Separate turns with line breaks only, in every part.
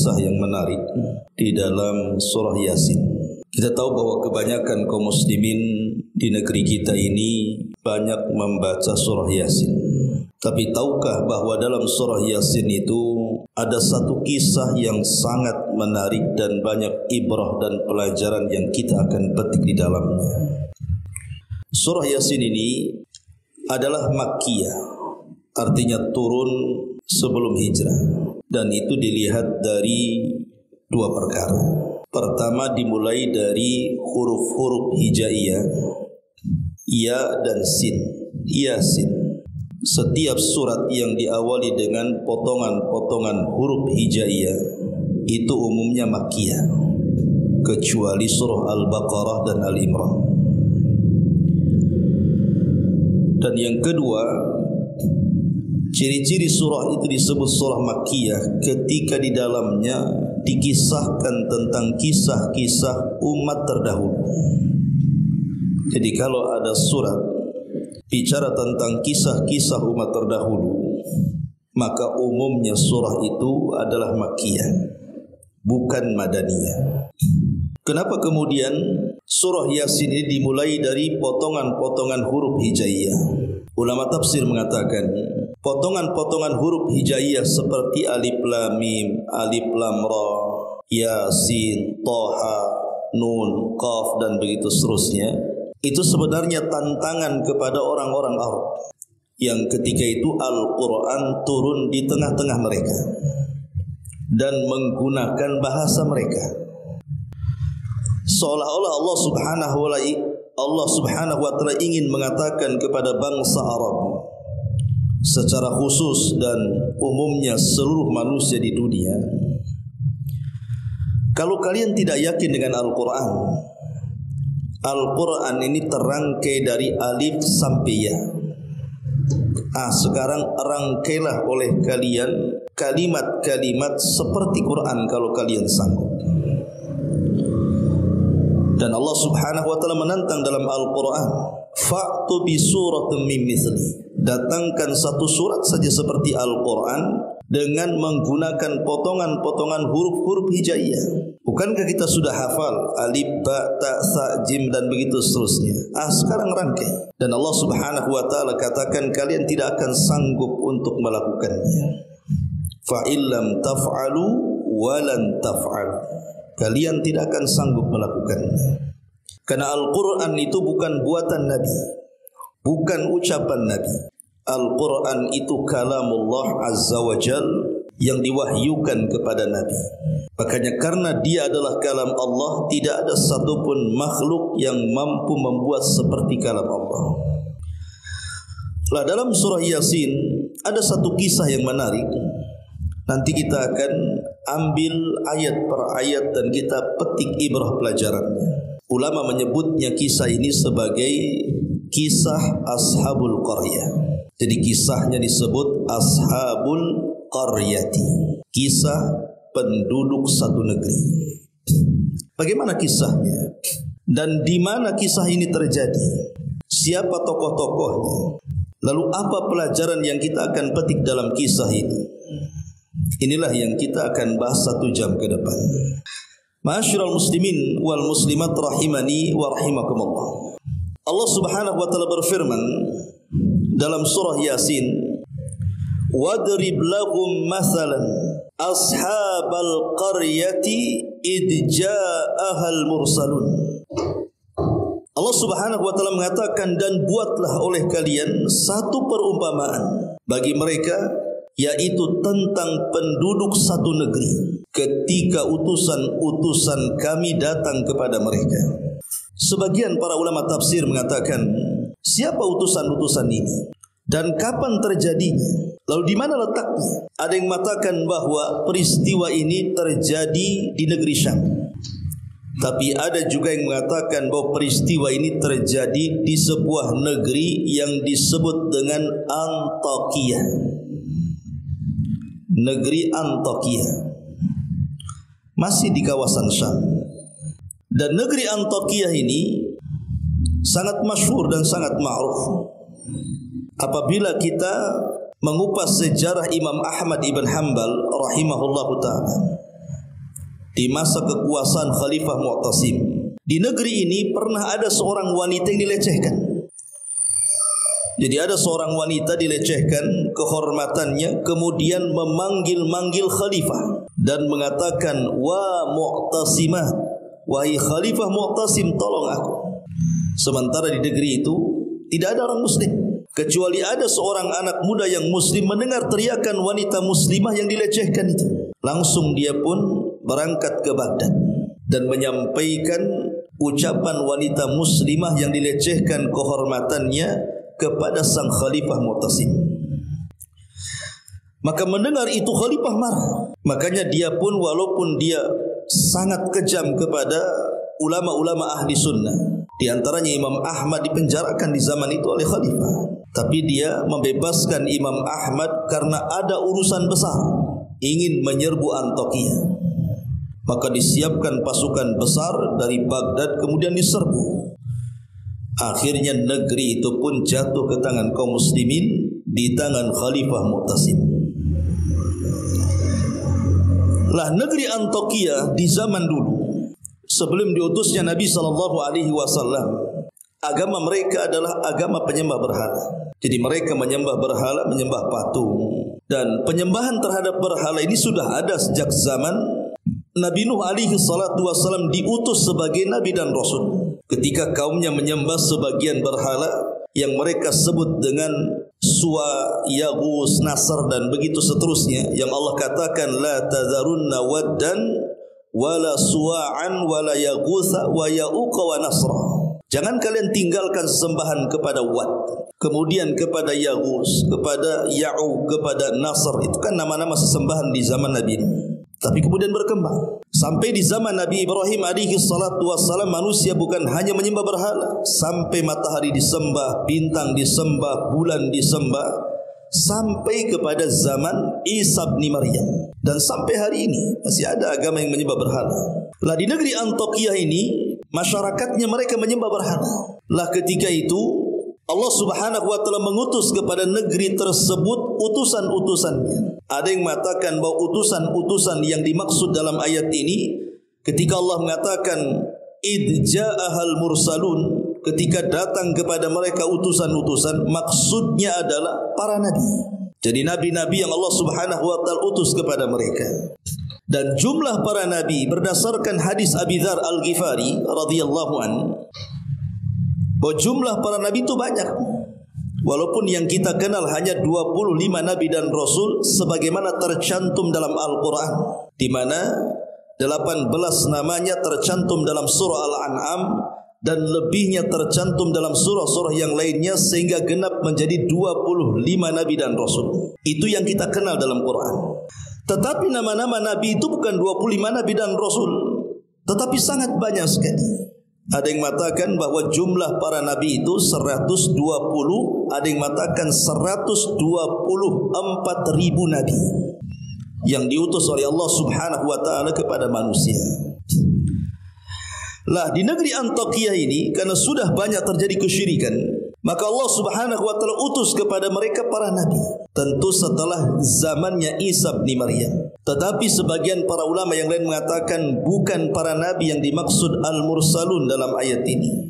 kisah yang menarik di dalam surah Yasin. Kita tahu bahwa kebanyakan kaum muslimin di negeri kita ini banyak membaca surah Yasin. Tapi tahukah bahwa dalam surah Yasin itu ada satu kisah yang sangat menarik dan banyak ibrah dan pelajaran yang kita akan petik di dalamnya. Surah Yasin ini adalah Makkiyah, artinya turun sebelum hijrah. Dan itu dilihat dari dua perkara. Pertama, dimulai dari huruf-huruf hijaiyah, ya dan sin, Yasin. Setiap surat yang diawali dengan potongan-potongan huruf hijaiyah itu umumnya Makkiyah, kecuali surah Al-Baqarah dan Al-Imran. Dan yang kedua, ciri-ciri surah itu disebut surah Makkiyah ketika di dalamnya dikisahkan tentang kisah-kisah umat terdahulu. Jadi kalau ada surat bicara tentang kisah-kisah umat terdahulu, maka umumnya surah itu adalah Makkiyah, bukan Madaniyah. Kenapa kemudian surah Yasin ini dimulai dari potongan-potongan huruf hijaiyah? Ulama tafsir mengatakan potongan-potongan huruf hijaiyah seperti alif lam mim, alif lam ra, yasin, toha, nun, qaf dan begitu seterusnya, itu sebenarnya tantangan kepada orang-orang Arab yang ketika itu Al-Quran turun di tengah-tengah mereka dan menggunakan bahasa mereka. Seolah-olah Allah Subhanahu wa taala ingin mengatakan kepada bangsa Arab secara khusus dan umumnya seluruh manusia di dunia, kalau kalian tidak yakin dengan Al-Quran, Al-Quran ini terangkai dari alif sampai ya. Sekarang rangkailah oleh kalian kalimat-kalimat seperti Quran kalau kalian sanggup. Dan Allah Subhanahu wa taala menantang dalam Al-Quran, fa'tu bi suratin min mithli. Datangkan satu surat saja seperti Al-Quran dengan menggunakan potongan-potongan huruf-huruf hijaiyah. Bukankah kita sudah hafal alif, ba, ta, sa, jim dan begitu seterusnya? Sekarang rangkai. Dan Allah Subhanahu wa taala katakan kalian tidak akan sanggup untuk melakukannya. Fa illam taf'alu wa lan taf'alu. Kalian tidak akan sanggup melakukannya. Karena Al-Quran itu bukan buatan Nabi, bukan ucapan Nabi. Al-Quran itu kalamullah azza wa jal yang diwahyukan kepada Nabi. Makanya karena dia adalah kalam Allah, tidak ada satupun makhluk yang mampu membuat seperti kalam Allah. Lah dalam surah Yasin ada satu kisah yang menarik. Nanti kita akan ambil ayat per ayat dan kita petik ibrah pelajarannya. Ulama menyebutnya kisah ini sebagai kisah Ashabul Qaryah. Jadi kisahnya disebut Ashabul Qaryati, kisah penduduk satu negeri. Bagaimana kisahnya? Dan di mana kisah ini terjadi? Siapa tokoh-tokohnya? Lalu apa pelajaran yang kita akan petik dalam kisah ini? Inilah yang kita akan bahas 1 jam ke depan. Ma'asyiral muslimin wal muslimat rahimani wa rahimakumullah. Allah Subhanahu wa taala berfirman dalam surah Yasin, wadrib lahum mathalan ashabal qaryati id ja'ahal mursalun. Allah Subhanahu wa taala mengatakan, dan buatlah oleh kalian satu perumpamaan bagi mereka, yaitu tentang penduduk satu negeri ketika utusan-utusan kami datang kepada mereka. Sebagian para ulama tafsir mengatakan, siapa utusan-utusan ini dan kapan terjadinya? Lalu di mana letaknya? Ada yang mengatakan bahwa peristiwa ini terjadi di negeri Syam. Tapi ada juga yang mengatakan bahwa peristiwa ini terjadi di sebuah negeri yang disebut dengan Antakya. Negeri Antakya masih di kawasan Syam. Dan negeri Antakya ini sangat masyhur dan sangat ma'ruf. Apabila kita mengupas sejarah Imam Ahmad ibn Hanbal rahimahullahu ta'ala, di masa kekuasaan Khalifah Mu'tasim. Di negeri ini pernah ada seorang wanita yang dilecehkan. Jadi ada seorang wanita dilecehkan kehormatannya, kemudian memanggil-manggil khalifah dan mengatakan, "Wa Mu'tasimah, wahai Khalifah Mu'tasim, tolong aku." Sementara di negeri itu tidak ada orang muslim, kecuali ada seorang anak muda yang muslim mendengar teriakan wanita muslimah yang dilecehkan itu. Langsung dia pun berangkat ke Baghdad dan menyampaikan ucapan wanita muslimah yang dilecehkan kehormatannya kepada sang Khalifah Mu'tasim. Maka mendengar itu Khalifah marah. Makanya dia pun walaupun dia sangat kejam kepada ulama-ulama ahli sunnah, di antaranya Imam Ahmad dipenjarakan di zaman itu oleh Khalifah, tapi dia membebaskan Imam Ahmad karena ada urusan besar, ingin menyerbu Antokia. Maka disiapkan pasukan besar dari Baghdad kemudian diserbu. Akhirnya negeri itu pun jatuh ke tangan kaum muslimin di tangan Khalifah Mu'tasim. Lah negeri Antokia di zaman dulu sebelum diutusnya Nabi SAW, agama mereka adalah agama penyembah berhala. Jadi mereka menyembah berhala, menyembah patung. Dan penyembahan terhadap berhala ini sudah ada sejak zaman Nabi Nuh SAW diutus sebagai Nabi dan Rasul. Ketika kaumnya menyembah sebagian berhala yang mereka sebut dengan Suwa, Yaghus, Nasr dan begitu seterusnya, yang Allah katakan la tadharunna waddan wala suwa'an wala yaghutha wa ya'uqa wa nasra. Jangan kalian tinggalkan sesembahan kepada Wad, kemudian kepada Yaghus, kepada Ya'uq, kepada Nasr. Itu kan nama-nama sesembahan di zaman Nabi. Tapi kemudian berkembang sampai di zaman Nabi Ibrahim alaihi salatu wassalam, manusia bukan hanya menyembah berhala, sampai matahari disembah, bintang disembah, bulan disembah, sampai kepada zaman Isa bin Maryam, dan sampai hari ini masih ada agama yang menyembah berhala. Lah di negeri Antokia ini masyarakatnya mereka menyembah berhala. Lah ketika itu Allah Subhanahu wa taala mengutus kepada negeri tersebut utusan-utusannya. Ada yang mengatakan bahwa utusan-utusan yang dimaksud dalam ayat ini, ketika Allah mengatakan id ja'ahal mursalun, ketika datang kepada mereka utusan-utusan, maksudnya adalah para nabi. Jadi nabi-nabi yang Allah Subhanahu wa taala utus kepada mereka. Dan jumlah para nabi berdasarkan hadis Abi Dzar Al-Ghifari radhiyallahu anhu, bahwa jumlah para nabi itu banyak. Walaupun yang kita kenal hanya 25 nabi dan rasul sebagaimana tercantum dalam Al-Quran, di mana 18 namanya tercantum dalam surah Al-An'am dan lebihnya tercantum dalam surah-surah yang lainnya, sehingga genap menjadi 25 nabi dan rasul. Itu yang kita kenal dalam Quran. Tetapi nama-nama nabi itu bukan 25 nabi dan rasul, tetapi sangat banyak sekali. Ada yang mengatakan bahwa jumlah para nabi itu 120, ada yang mengatakan 124.000 nabi yang diutus oleh Allah Subhanahu wa taala kepada manusia. Lah di negeri Antokia ini karena sudah banyak terjadi kesyirikan, maka Allah Subhanahu wa taala utus kepada mereka para nabi. Tentu setelah zamannya Isa bin Maryam. Tetapi sebagian para ulama yang lain mengatakan bukan para nabi yang dimaksud al-mursalun dalam ayat ini,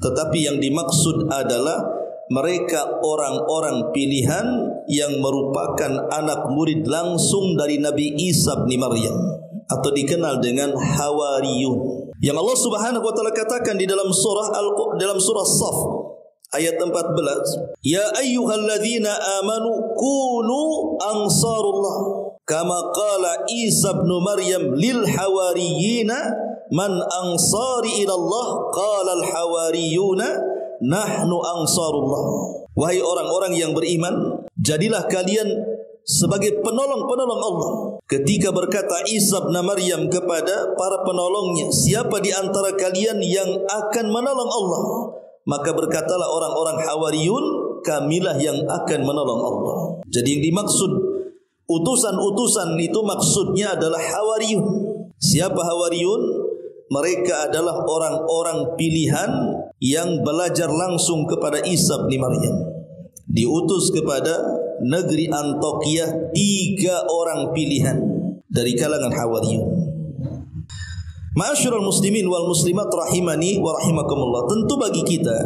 tetapi yang dimaksud adalah mereka orang-orang pilihan yang merupakan anak murid langsung dari Nabi Isa bin Maryam, atau dikenal dengan Hawariyun, yang Allah Subhanahu wa taala katakan di dalam surah Saf ayat 14, ya ayyuhalladzina amanu kunu ansarullah kama qala Isa bin Maryam lil hawariyina man ansari ila Allah qala al hawariyuna nahnu ansarullah. Wahai orang-orang yang beriman, jadilah kalian sebagai penolong-penolong Allah. Ketika berkata Isa bin Maryam kepada para penolongnya, siapa di antara kalian yang akan menolong Allah? Maka berkatalah orang-orang Hawariyun, kamilah yang akan menolong Allah. Jadi yang dimaksud utusan-utusan itu maksudnya adalah Hawariyun. Siapa Hawariyun? Mereka adalah orang-orang pilihan yang belajar langsung kepada Isa bin Maryam. Diutus kepada negeri Antokia 3 orang pilihan dari kalangan Hawariyun. Ma'asyiral muslimin wal muslimat rahimani wa rahimakumullah. Tentu bagi kita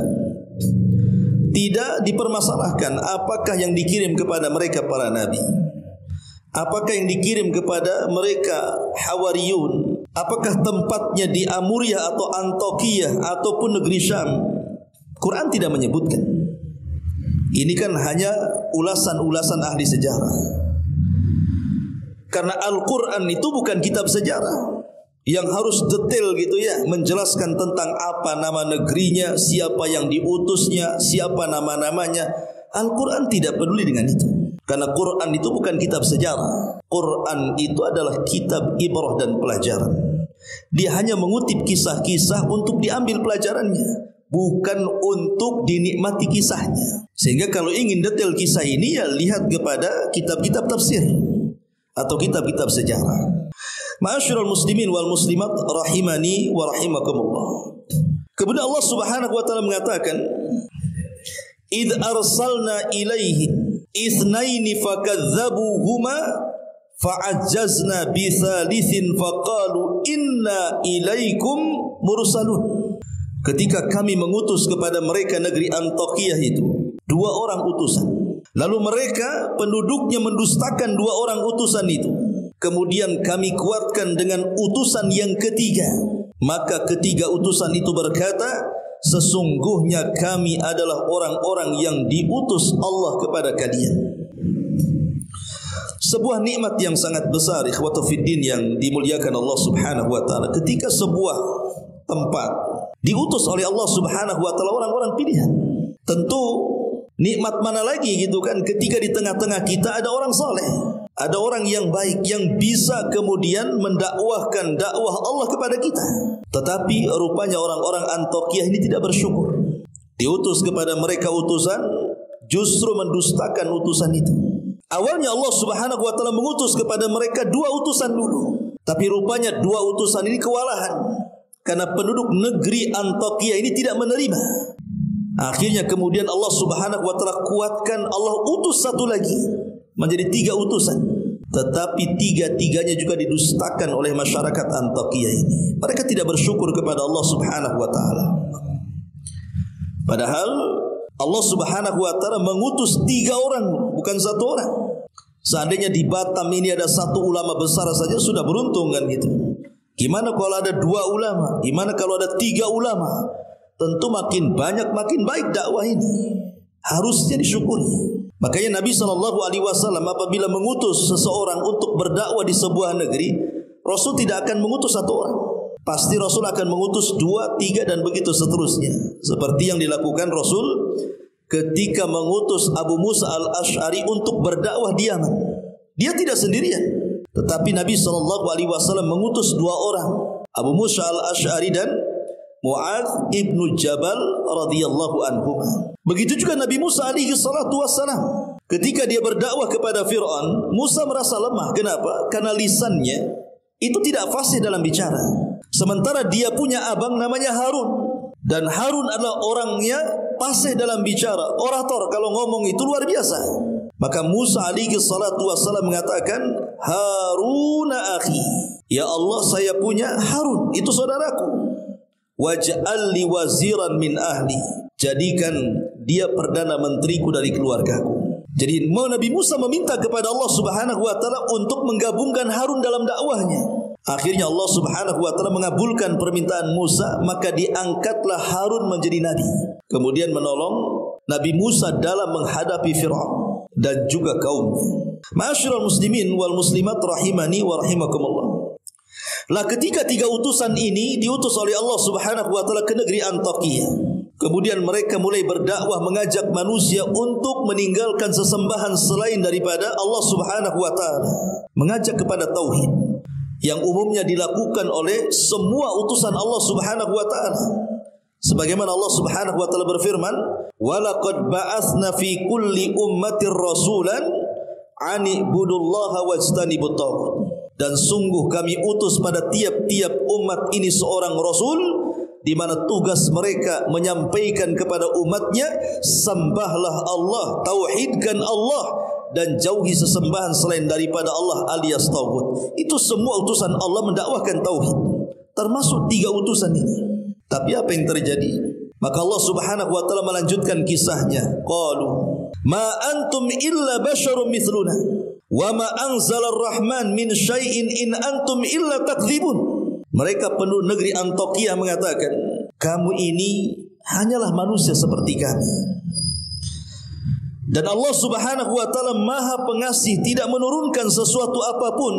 tidak dipermasalahkan apakah yang dikirim kepada mereka para nabi, apakah yang dikirim kepada mereka Hawariyun, apakah tempatnya di Amuriah atau Antokiyah ataupun negeri Syam. Quran tidak menyebutkan. Ini kan hanya ulasan-ulasan ahli sejarah. Karena Al-Quran itu bukan kitab sejarah yang harus detail gitu ya, menjelaskan tentang apa nama negerinya, siapa yang diutusnya, siapa nama-namanya. Al-Quran tidak peduli dengan itu. Karena Quran itu bukan kitab sejarah. Quran itu adalah kitab ibrah dan pelajaran. Dia hanya mengutip kisah-kisah untuk diambil pelajarannya, bukan untuk dinikmati kisahnya. Sehingga kalau ingin detail kisah ini, ya lihat kepada kitab-kitab tafsir atau kitab-kitab sejarah. Ma'asyiral muslimin wal muslimat rahimani wa rahimakumullah. Kemudian Allah Subhanahu wa taala mengatakan, "Id arsalna ilaihi itsnaini fakadzabuhuma fa'ajjazna bi tsalitsin faqalu inna ilaikum mursalun." Ketika kami mengutus kepada mereka negeri Antokiyah itu 2 orang utusan, lalu mereka penduduknya mendustakan 2 orang utusan itu. Kemudian kami kuatkan dengan utusan yang ketiga. Maka ketiga utusan itu berkata, sesungguhnya kami adalah orang-orang yang diutus Allah kepada kalian. Sebuah nikmat yang sangat besar, ikhwatu fiddin yang dimuliakan Allah Subhanahu wa taala. Ketika sebuah tempat diutus oleh Allah Subhanahu wa taala orang-orang pilihan. Tentu nikmat mana lagi gitu kan, ketika di tengah-tengah kita ada orang saleh, ada orang yang baik yang bisa kemudian mendakwahkan dakwah Allah kepada kita. Tetapi rupanya orang-orang Antokiyah ini tidak bersyukur. Diutus kepada mereka utusan, justru mendustakan utusan itu. Awalnya Allah Subhanahu wa taala mengutus kepada mereka 2 utusan dulu. Tapi rupanya 2 utusan ini kewalahan karena penduduk negeri Antokiyah ini tidak menerima. Akhirnya kemudian Allah Subhanahu wa taala kuatkan, Allah utus satu lagi. Menjadi 3 utusan. Tetapi 3-tiganya juga didustakan oleh masyarakat Antokiyah ini. Mereka tidak bersyukur kepada Allah Subhanahu wa taala. Padahal Allah Subhanahu wa taala mengutus 3 orang, bukan 1 orang. Seandainya di Batam ini ada 1 ulama besar saja sudah beruntung kan gitu. Gimana kalau ada 2 ulama? Gimana kalau ada 3 ulama? Tentu makin banyak makin baik dakwah ini. Harusnya disyukuri. Makanya Nabi SAW apabila mengutus seseorang untuk berdakwah di sebuah negeri, Rasul tidak akan mengutus 1 orang. Pasti Rasul akan mengutus 2, 3 dan begitu seterusnya. Seperti yang dilakukan Rasul ketika mengutus Abu Musa al-Ash'ari untuk berdakwah di Yaman. Dia tidak sendirian, tetapi Nabi SAW mengutus 2 orang, Abu Musa al-Ash'ari dan Mu'adz ibnu Jabal radhiyallahu anhu. Begitu juga Nabi Musa alaihi salatu wassalam. Ketika dia berdakwah kepada Fir'aun, Musa merasa lemah. Kenapa? Karena lisannya itu tidak fasih dalam bicara. Sementara dia punya abang namanya Harun. Dan Harun adalah orangnya fasih dalam bicara. Orator, kalau ngomong itu luar biasa. Maka Musa alaihi salatu wassalam mengatakan, Haruna akhi. Ya Allah, saya punya Harun, itu saudaraku. Waj'al li waziran min ahli. Jadikan dia perdana menteriku dari keluargaku. Jadi Nabi Musa meminta kepada Allah Subhanahu wa taala untuk menggabungkan Harun dalam dakwahnya. Akhirnya Allah Subhanahu wa taala mengabulkan permintaan Musa, maka diangkatlah Harun menjadi nabi. Kemudian menolong Nabi Musa dalam menghadapi Fir'aun dan juga kaumnya. Ma'asyiral muslimin wal muslimat rahimani wa rahimakumullah. Lah ketika 3 utusan ini diutus oleh Allah Subhanahu wa taala ke negeri Antokiyah. Kemudian mereka mulai berdakwah mengajak manusia untuk meninggalkan sesembahan selain daripada Allah Subhanahu wa taala. Mengajak kepada tauhid yang umumnya dilakukan oleh semua utusan Allah Subhanahu wa taala. Sebagaimana Allah Subhanahu wa taala berfirman, "Wa laqad ba'atsna fi kulli ummatir rasulan an ibudullaha wajtanibut taghut." Dan sungguh kami utus pada tiap-tiap umat ini seorang rasul, di mana tugas mereka menyampaikan kepada umatnya, sembahlah Allah, tauhidkan Allah, dan jauhi sesembahan selain daripada Allah alias tauhid. Itu semua utusan Allah mendakwahkan tauhid. termasuk 3 utusan ini. Tapi apa yang terjadi? Maka Allah Subhanahu wa taala melanjutkan kisahnya. Qalu ma antum illa basharun mithluna wa ma anzala ar-rahman min syai'in in antum illa takdzibun. Mereka penduduk negeri Antioquia mengatakan, kamu ini hanyalah manusia seperti kami. Dan Allah Subhanahu wa taala Maha Pengasih, tidak menurunkan sesuatu apapun.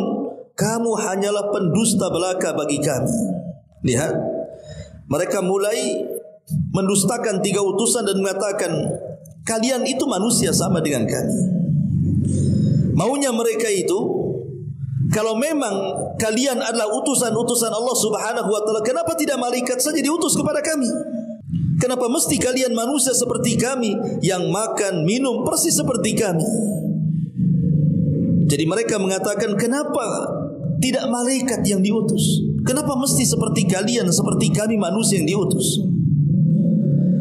Kamu hanyalah pendusta belaka bagi kami. Lihat, mereka mulai mendustakan 3 utusan dan mengatakan, kalian itu manusia sama dengan kami. Maunya mereka itu, kalau memang kalian adalah utusan-utusan Allah Subhanahu wa taala, kenapa tidak malaikat saja diutus kepada kami? Kenapa mesti kalian manusia seperti kami yang makan, minum persis seperti kami? Jadi mereka mengatakan, kenapa tidak malaikat yang diutus? Kenapa mesti seperti kalian, seperti kami manusia yang diutus?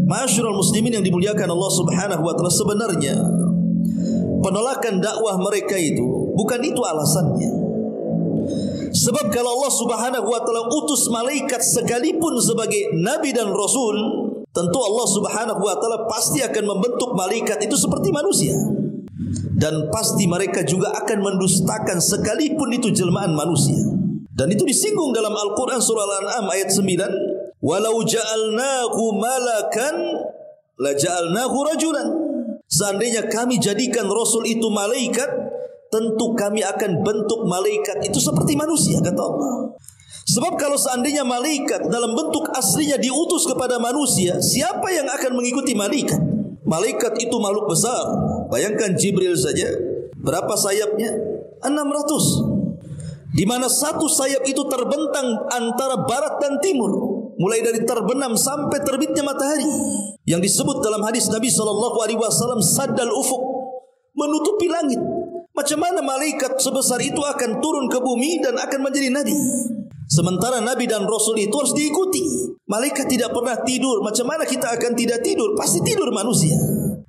Ma'asyiral muslimin yang dimuliakan Allah Subhanahu wa taala, sebenarnya penolakan dakwah mereka itu bukan itu alasannya. Sebab kalau Allah Subhanahu wa taala utus malaikat sekalipun sebagai nabi dan rasul, tentu Allah Subhanahu wa taala pasti akan membentuk malaikat itu seperti manusia. Dan pasti mereka juga akan mendustakan sekalipun itu jelmaan manusia. Dan itu disinggung dalam Al-Quran surah Al-An'am ayat 9. Walau ja'alnahu malakan la ja'alnahu rajulan. Seandainya kami jadikan Rasul itu malaikat, tentu kami akan bentuk malaikat itu seperti manusia, kata Allah. Sebab kalau seandainya malaikat dalam bentuk aslinya diutus kepada manusia, siapa yang akan mengikuti malaikat? Malaikat itu makhluk besar. Bayangkan Jibril saja, berapa sayapnya? 600. Di mana satu sayap itu terbentang antara barat dan timur, mulai dari terbenam sampai terbitnya matahari, yang disebut dalam hadis Nabi SAW, saddal ufuk, menutupi langit. Macam mana malaikat sebesar itu akan turun ke bumi dan akan menjadi nabi? Sementara nabi dan rasul itu harus diikuti. Malaikat tidak pernah tidur. Macam mana kita akan tidak tidur? Pasti tidur manusia.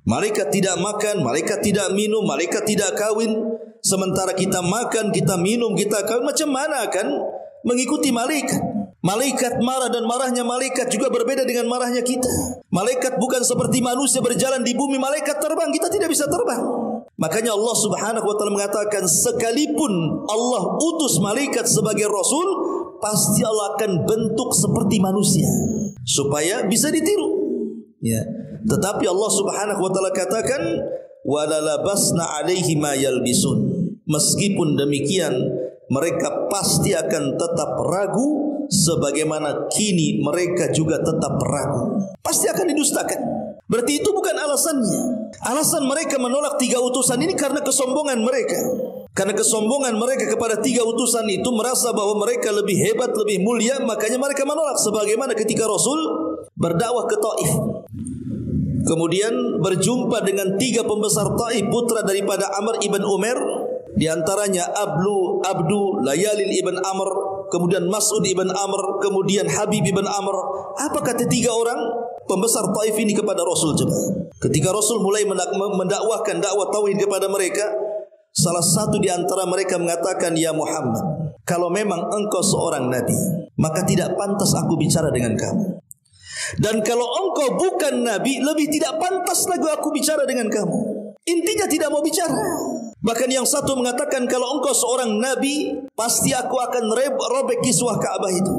Malaikat tidak makan, malaikat tidak minum, malaikat tidak kawin. Sementara kita makan, kita minum, kita kawin. Macam mana akan mengikuti malaikat? Malaikat marah dan marahnya malaikat juga berbeda dengan marahnya kita. Malaikat bukan seperti manusia berjalan di bumi, malaikat terbang, kita tidak bisa terbang. Makanya Allah Subhanahu wa taala mengatakan, sekalipun Allah utus malaikat sebagai rasul, pasti Allah akan bentuk seperti manusia supaya bisa ditiru. Ya. Tetapi Allah Subhanahu wa taala katakan, walalabasna alaihi ma yalbisun. Meskipun demikian, mereka pasti akan tetap ragu, sebagaimana kini mereka juga tetap ragu. Pasti akan didustakan. Berarti itu bukan alasannya. Alasan mereka menolak 3 utusan ini karena kesombongan mereka. Karena kesombongan mereka kepada 3 utusan itu, merasa bahwa mereka lebih hebat, lebih mulia, makanya mereka menolak. Sebagaimana ketika Rasul berdakwah ke Taif, kemudian berjumpa dengan 3 pembesar Taif, putra daripada Amr ibn Umair, di antaranya Abdu Layalil ibn Amr, kemudian Mas'ud ibn Amr, kemudian Habib ibn Amr. Apa kata 3 orang pembesar Taif ini kepada Rasul? Coba. Ketika Rasul mulai mendakwahkan dakwah tauhid kepada mereka, salah satu di antara mereka mengatakan, ya Muhammad, kalau memang engkau seorang nabi, maka tidak pantas aku bicara dengan kamu. Dan kalau engkau bukan nabi, lebih tidak pantas lagi aku bicara dengan kamu. Intinya tidak mau bicara. Bahkan yang satu mengatakan, kalau engkau seorang nabi, pasti aku akan robek kiswah Ka'bah itu.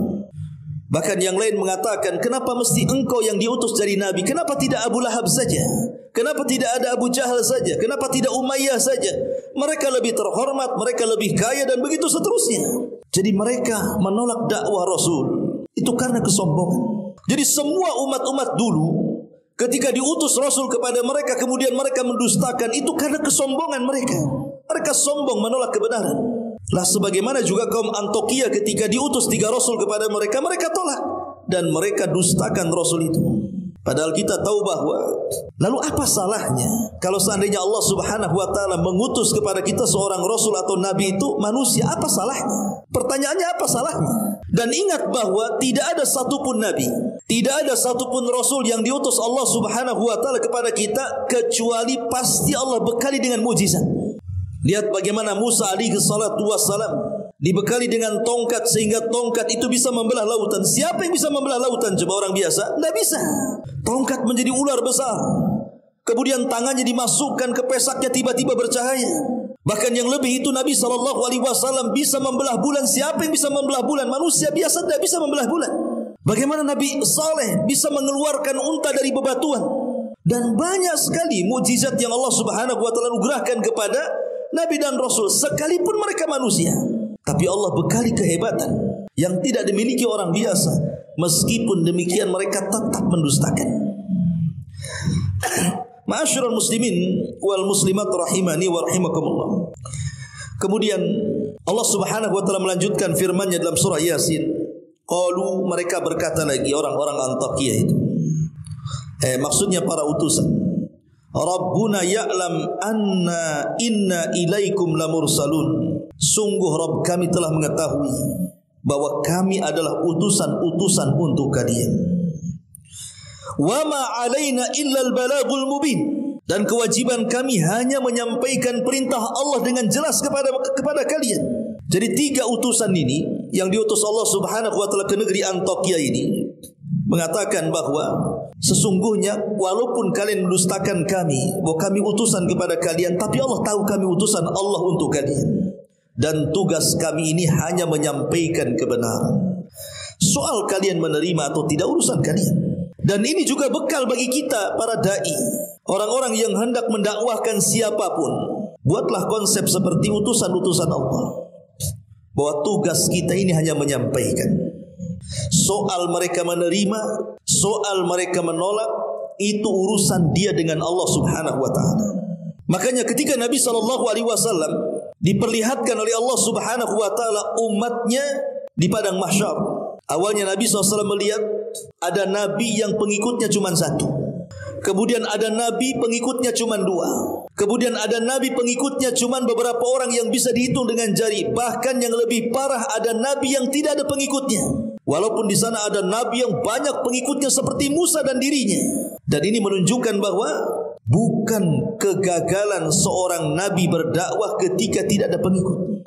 Bahkan yang lain mengatakan, kenapa mesti engkau yang diutus dari nabi? Kenapa tidak Abu Lahab saja? Kenapa tidak ada Abu Jahal saja? Kenapa tidak Umayyah saja? Mereka lebih terhormat, mereka lebih kaya, dan begitu seterusnya. Jadi mereka menolak dakwah Rasul itu karena kesombongan. Jadi semua umat-umat dulu, ketika diutus Rasul kepada mereka, kemudian mereka mendustakan, itu karena kesombongan mereka. Mereka sombong menolak kebenaran. Lah sebagaimana juga kaum Antioquia ketika diutus 3 Rasul kepada mereka, mereka tolak dan mereka dustakan Rasul itu. Padahal kita tahu bahwa, lalu apa salahnya kalau seandainya Allah Subhanahu wa taala mengutus kepada kita seorang Rasul atau Nabi itu manusia? Apa salahnya? Pertanyaannya, apa salahnya? Dan ingat bahwa tidak ada satupun Nabi, tidak ada satupun Rasul yang diutus Allah Subhanahu wa taala kepada kita kecuali pasti Allah bekali dengan mukjizat. Lihat bagaimana Musa alaihi salatu wassalam dibekali dengan tongkat sehingga tongkat itu bisa membelah lautan. Siapa yang bisa membelah lautan? Coba orang biasa? Tidak bisa. Tongkat menjadi ular besar, kemudian tangannya dimasukkan ke pesaknya, tiba-tiba bercahaya. Bahkan yang lebih itu, Nabi SAW bisa membelah bulan. Siapa yang bisa membelah bulan? Manusia biasa tidak bisa membelah bulan. Bagaimana Nabi Saleh bisa mengeluarkan unta dari bebatuan? Dan banyak sekali mukjizat yang Allah Subhanahu wa taala anugerahkan kepada Nabi dan Rasul, sekalipun mereka manusia. Tapi Allah bekali kehebatan yang tidak dimiliki orang biasa. Meskipun demikian mereka tetap mendustakan. Ma'asyiral muslimin wal muslimat rahimani wa rahimakumullah. Kemudian Allah Subhanahu wa taala melanjutkan firman-Nya dalam surah Yasin. Qalu, mereka berkata lagi, orang-orang Antakiyah itu. Maksudnya para utusan. Rabbuna ya'lam anna inna ilaikum lamursalun. Sungguh Rabb kami telah mengetahui bahwa kami adalah utusan-utusan untuk kalian. Wa ma 'alaina illa al-balagul mubin. Dan kewajiban kami hanya menyampaikan perintah Allah dengan jelas kepada kalian. Jadi 3 utusan ini yang diutus Allah Subhanahu wa taala ke negeri Antakya ini mengatakan bahwa sesungguhnya walaupun kalian mendustakan kami, bahwa kami utusan kepada kalian, tapi Allah tahu kami utusan Allah untuk kalian. Dan tugas kami ini hanya menyampaikan kebenaran. Soal kalian menerima atau tidak urusan kalian. Dan ini juga bekal bagi kita para dai, orang-orang yang hendak mendakwahkan siapapun. Buatlah konsep seperti utusan-utusan Allah, bahwa tugas kita ini hanya menyampaikan. Soal mereka menerima, soal mereka menolak, itu urusan dia dengan Allah Subhanahu wa taala. Makanya ketika Nabi SAW diperlihatkan oleh Allah Subhanahu wa taala umatnya di padang mahsyar, awalnya Nabi SAW melihat ada nabi yang pengikutnya cuma 1. Kemudian ada nabi pengikutnya cuma 2. Kemudian ada nabi pengikutnya cuma beberapa orang yang bisa dihitung dengan jari. Bahkan yang lebih parah, ada nabi yang tidak ada pengikutnya. Walaupun di sana ada nabi yang banyak pengikutnya seperti Musa dan dirinya. Dan ini menunjukkan bahwa bukan kegagalan seorang nabi berdakwah ketika tidak ada pengikut.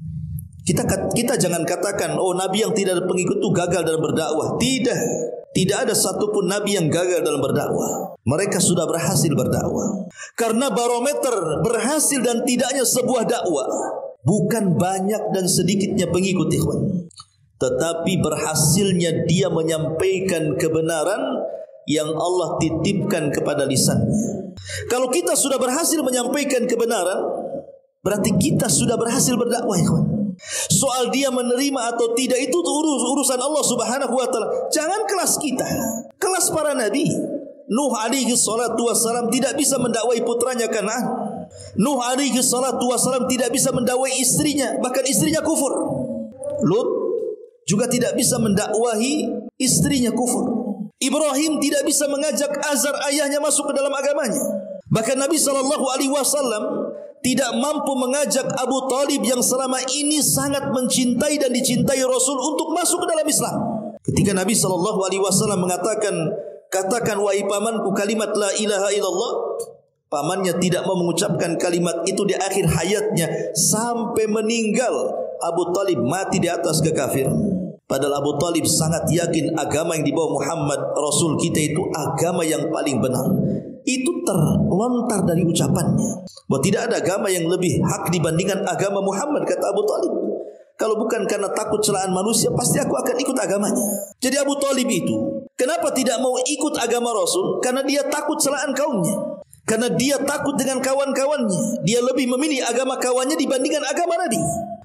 Kita jangan katakan, oh nabi yang tidak ada pengikut itu gagal dalam berdakwah. Tidak ada satupun nabi yang gagal dalam berdakwah. Mereka sudah berhasil berdakwah. Karena barometer berhasil dan tidaknya sebuah dakwah bukan banyak dan sedikitnya pengikut, ikhwan, tetapi berhasilnya dia menyampaikan kebenaran yang Allah titipkan kepada lisannya. Kalau kita sudah berhasil menyampaikan kebenaran, berarti kita sudah berhasil berdakwah, ikhwan. Soal dia menerima atau tidak itu urusan Allah Subhanahu wa taala. Jangan kelas kita, kelas para nabi. Nuh alaihi salatu wassalam tidak bisa mendakwai putranya Kan'an. Nuh alaihi salatu wassalam tidak bisa mendakwai istrinya, bahkan istrinya kufur. Lut juga tidak bisa mendakwahi istrinya kufur. Ibrahim tidak bisa mengajak Azar ayahnya masuk ke dalam agamanya. Bahkan Nabi SAW tidak mampu mengajak Abu Talib yang selama ini sangat mencintai dan dicintai Rasul untuk masuk ke dalam Islam. Ketika Nabi SAW mengatakan, katakan wahai pamanku kalimat la ilaha illallah, pamannya tidak mau mengucapkan kalimat itu di akhir hayatnya sampai meninggal. Abu Talib mati di atas kekafiran. Padahal Abu Talib sangat yakin agama yang dibawa Muhammad Rasul kita itu agama yang paling benar. Itu terlontar dari ucapannya bahwa tidak ada agama yang lebih hak dibandingkan agama Muhammad, kata Abu Talib. Kalau bukan karena takut celaan manusia, pasti aku akan ikut agamanya. Jadi Abu Talib itu kenapa tidak mau ikut agama Rasul? Karena dia takut celaan kaumnya. Karena dia takut dengan kawan-kawannya. Dia lebih memilih agama kawannya dibandingkan agama Nabi.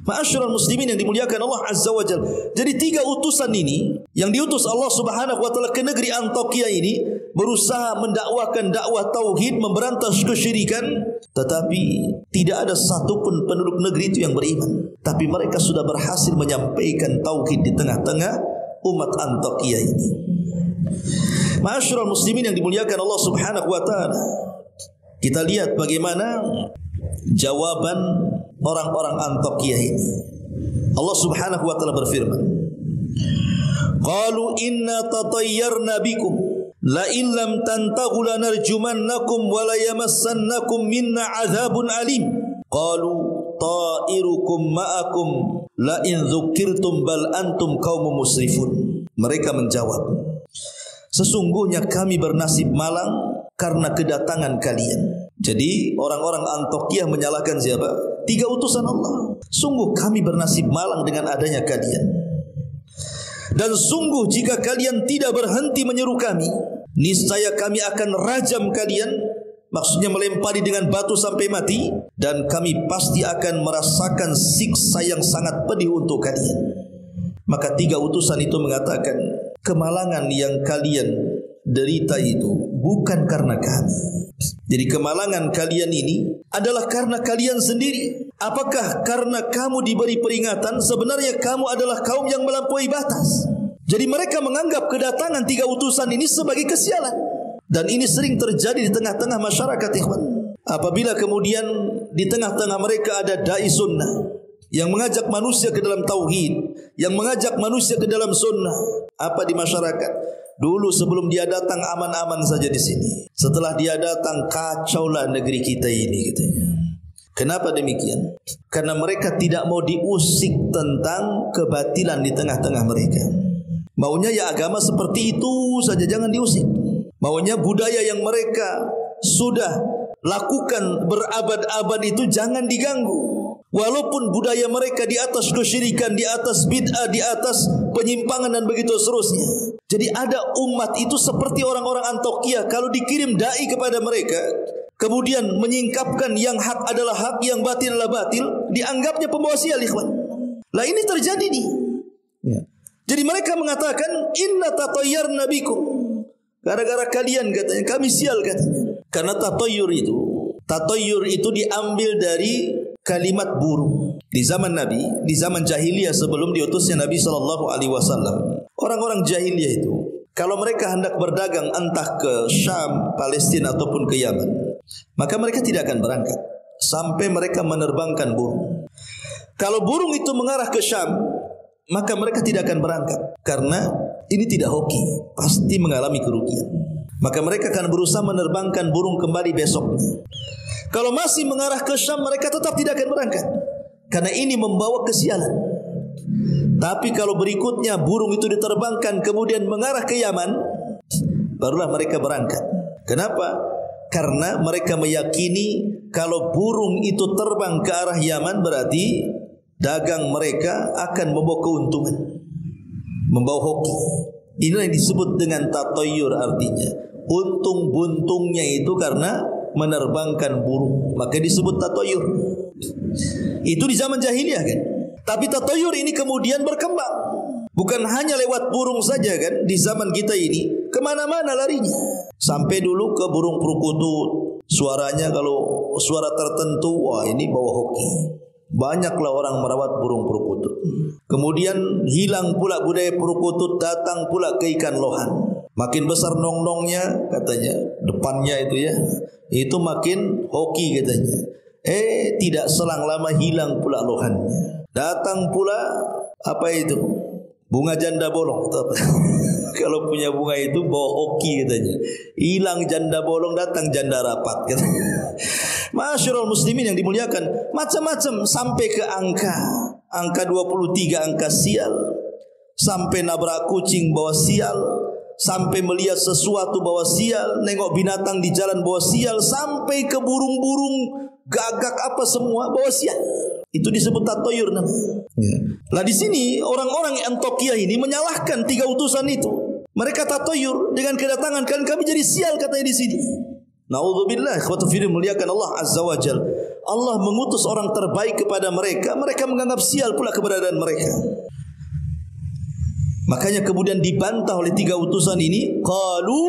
Ma'asyiral muslimin yang dimuliakan Allah Azza wa Jalla. Jadi 3 utusan ini yang diutus Allah Subhanahu wa taala ke negeri Antakya ini berusaha mendakwahkan dakwah tauhid, memberantas kesyirikan, tetapi tidak ada satupun penduduk negeri itu yang beriman. Tapi mereka sudah berhasil menyampaikan tauhid di tengah-tengah umat Antakya ini. Ma'asyiral muslimin yang dimuliakan Allah Subhanahu wa taala. Kita lihat bagaimana jawaban orang-orang Antakya ini. Allah Subhanahu wa taala berfirman, qalu inna tatayyarna bikum la in lam tantahu lanarjumannakum wa la yamassannakum minna adzabun alim. Qalu, ta'irukum ma'akum la in dzukirtum bal antum qaumun musrifun. Mereka menjawab, sesungguhnya kami bernasib malang karena kedatangan kalian. Jadi orang-orang Antiokhia menyalahkan siapa? 3 utusan Allah. Sungguh kami bernasib malang dengan adanya kalian. Dan sungguh jika kalian tidak berhenti menyeru kami, niscaya kami akan rajam kalian, maksudnya melempari dengan batu sampai mati, dan kami pasti akan merasakan siksa yang sangat pedih untuk kalian. Maka 3 utusan itu mengatakan, kemalangan yang kalian derita itu bukan karena kami. Jadi kemalangan kalian ini adalah karena kalian sendiri. Apakah karena kamu diberi peringatan? Sebenarnya kamu adalah kaum yang melampaui batas. Jadi mereka menganggap kedatangan 3 utusan ini sebagai kesialan. Dan ini sering terjadi di tengah-tengah masyarakat, ikhwan. Apabila kemudian di tengah-tengah mereka ada dai sunnah yang mengajak manusia ke dalam tauhid, yang mengajak manusia ke dalam sunnah, apa di masyarakat? Dulu sebelum dia datang aman-aman saja di sini. Setelah dia datang kacaulah negeri kita ini, katanya. Kenapa demikian? Karena mereka tidak mau diusik tentang kebatilan di tengah-tengah mereka. Maunya ya agama seperti itu saja, jangan diusik. Maunya budaya yang mereka sudah lakukan berabad-abad itu jangan diganggu. Walaupun budaya mereka di atas kesyirikan, di atas bid'ah, di atas penyimpangan dan begitu seterusnya. Jadi ada umat itu seperti orang-orang Antiokhia, kalau dikirim dai kepada mereka, kemudian menyingkapkan yang hak adalah hak, yang batil adalah batil, dianggapnya pembawa sial, ikhwan. Lah ini terjadi nih. Ya. Jadi mereka mengatakan, inna tatayyarna bikum. Gara-gara kalian, katanya, kami sial, katanya. Karena tatayyur itu diambil dari kalimat burung. Di zaman Nabi, di zaman jahiliyah sebelum diutusnya Nabi SAW, orang-orang jahiliyah itu, kalau mereka hendak berdagang entah ke Syam, Palestina ataupun ke Yaman, maka mereka tidak akan berangkat sampai mereka menerbangkan burung. Kalau burung itu mengarah ke Syam, maka mereka tidak akan berangkat, karena ini tidak hoki, pasti mengalami kerugian. Maka mereka akan berusaha menerbangkan burung kembali besoknya. Kalau masih mengarah ke Syam, mereka tetap tidak akan berangkat, karena ini membawa kesialan. Tapi kalau berikutnya burung itu diterbangkan kemudian mengarah ke Yaman, barulah mereka berangkat. Kenapa? Karena mereka meyakini kalau burung itu terbang ke arah Yaman, berarti dagang mereka akan membawa keuntungan, membawa hoki. Inilah yang disebut dengan tatayyur, artinya untung buntungnya itu karena menerbangkan burung, maka disebut tatayyur. Itu di zaman jahiliyah, kan. Tapi tatayyur ini kemudian berkembang, bukan hanya lewat burung saja, kan. Di zaman kita ini kemana-mana larinya. Sampai dulu ke burung perkutut, suaranya kalau suara tertentu, wah ini bawa hoki. Banyaklah orang merawat burung perkutut. Kemudian hilang pula budaya perkutut, datang pula ke ikan lohan. Makin besar nong-nongnya, katanya, depannya itu ya, itu makin hoki, katanya. Tidak selang lama hilang pula lohannya. Datang pula apa itu? Bunga janda bolong. Kalau punya bunga itu bawa hoki, katanya. Hilang janda bolong, datang janda rapat, katanya. Masyarul muslimin yang dimuliakan, macam-macam sampai ke angka 23, angka sial. Sampai nabrak kucing bawa sial, sampai melihat sesuatu bawa sial, nengok binatang di jalan bawa sial, sampai ke burung-burung, gagak apa semua bawa sial. Itu disebut tatayyur namanya. Lah di sini orang-orang Antiokhia ini menyalahkan 3 utusan itu. Mereka tatayyur dengan kedatangan kami jadi sial, katanya di sini. Na'udzubillah, ikhwatu fillah, muliakan Allah Azza wa Jalla. Allah mengutus orang terbaik kepada mereka, mereka menganggap sial pula keberadaan mereka. Makanya kemudian dibantah oleh 3 utusan ini. Qalu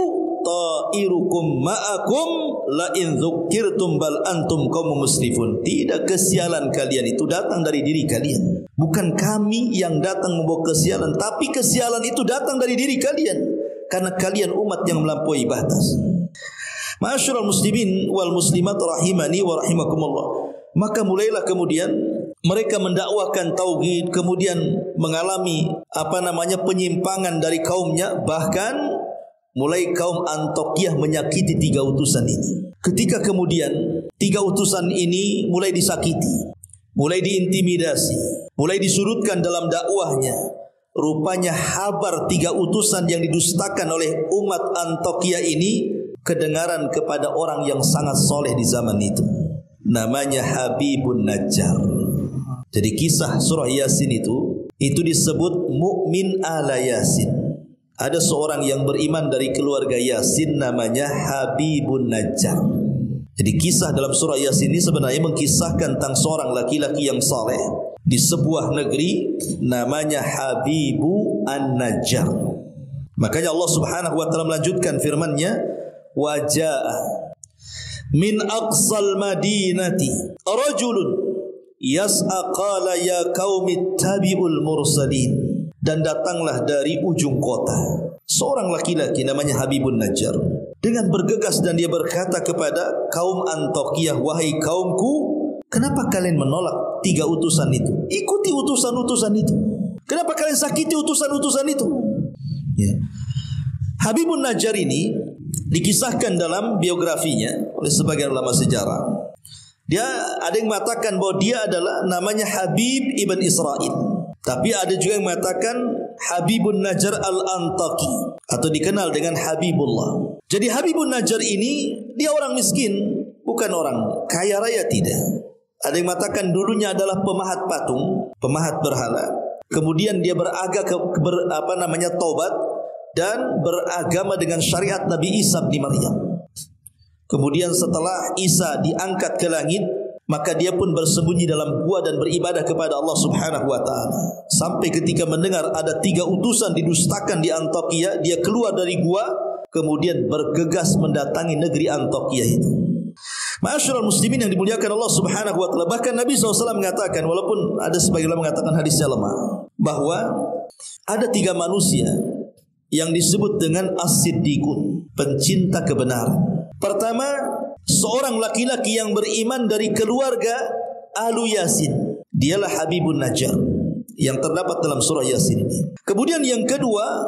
ta'irukum ma'akum la in dzukirtum bal antum qaumun musrifun. Tidak, kesialan kalian itu datang dari diri kalian. Bukan kami yang datang membawa kesialan, tapi kesialan itu datang dari diri kalian, karena kalian umat yang melampaui batas. Ma'asyiral muslimin wal muslimat rahimani wa rahimakumullah. Maka mulailah kemudian mereka mendakwakan tauhid, kemudian mengalami penyimpangan dari kaumnya, bahkan mulai kaum Antiokhia menyakiti 3 utusan ini. Ketika kemudian 3 utusan ini mulai disakiti, mulai diintimidasi, mulai disudutkan dalam dakwahnya. Rupanya kabar 3 utusan yang didustakan oleh umat Antiokhia ini kedengaran kepada orang yang sangat soleh di zaman itu. Namanya Habibun Najjar. Jadi kisah surah Yasin itu disebut Mu'min ala Yasin. Ada seorang yang beriman dari keluarga Yasin namanya Habibun Najjar. Jadi kisah dalam surah Yasin ini sebenarnya mengkisahkan tentang seorang laki-laki yang saleh di sebuah negeri namanya Habibu An-Najjar. Makanya Allah Subhanahu wa taala melanjutkan firman-Nya, wa jaa min aqsal madinati rajulun yas'a qala ya qaumi tabi'ul mursalin. Dan datanglah dari ujung kota seorang laki-laki namanya Habibun Najjar dengan bergegas dan dia berkata kepada kaum Antiokhia, wahai kaumku, kenapa kalian menolak 3 utusan itu? Ikuti utusan-utusan itu. Kenapa kalian sakiti utusan-utusan itu? Ya. Habibun Najjar ini dikisahkan dalam biografinya oleh sebagian ulama sejarah. Dia ada yang mengatakan bahwa dia adalah namanya Habib ibn Israil. Tapi ada juga yang mengatakan Habibun Najjar al-Antaki atau dikenal dengan Habibullah. Jadi Habibun Najjar ini dia orang miskin, bukan orang kaya raya, tidak. Ada yang mengatakan dulunya adalah pemahat patung, pemahat berhala. Kemudian dia taubat dan beragama dengan syariat Nabi Isa bin Maryam. Kemudian setelah Isa diangkat ke langit, maka dia pun bersembunyi dalam gua dan beribadah kepada Allah Subhanahu wa taala. Sampai ketika mendengar ada 3 utusan didustakan di Antiokhia, dia keluar dari gua kemudian bergegas mendatangi negeri Antiokhia itu. Ma'asyiral muslimin yang dimuliakan Allah Subhanahu wa taala, bahkan Nabi SAW mengatakan, walaupun ada sebagian orang mengatakan hadisnya lemah, bahwa ada 3 manusia yang disebut dengan as-siddiqun, pencinta kebenaran. Pertama, seorang laki-laki yang beriman dari keluarga Ahlu Yasin. Dialah Habibun Najjar yang terdapat dalam surah Yasin ini. Kemudian yang kedua,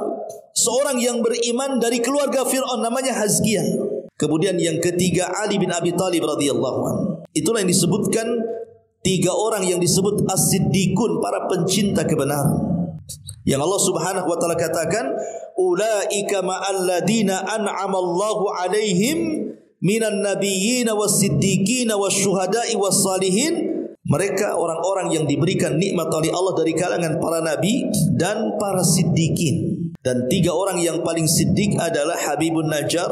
seorang yang beriman dari keluarga Fir'aun namanya Hazkiyah. Kemudian yang ketiga, Ali bin Abi Thalib radhiyallahu anhu. Itulah yang disebutkan 3 orang yang disebut as-siddiqun, para pencinta kebenaran. Yang Allah Subhanahu wa taala katakan, ulaika ma'al ladina an'ama Allahu 'alaihim minan nabiyyin was-siddiqin wasyuhada'i was-salihin. Mereka orang-orang yang diberikan nikmat oleh Allah dari kalangan para nabi dan para siddiqin. Dan 3 orang yang paling siddiq adalah Habibun Najjar,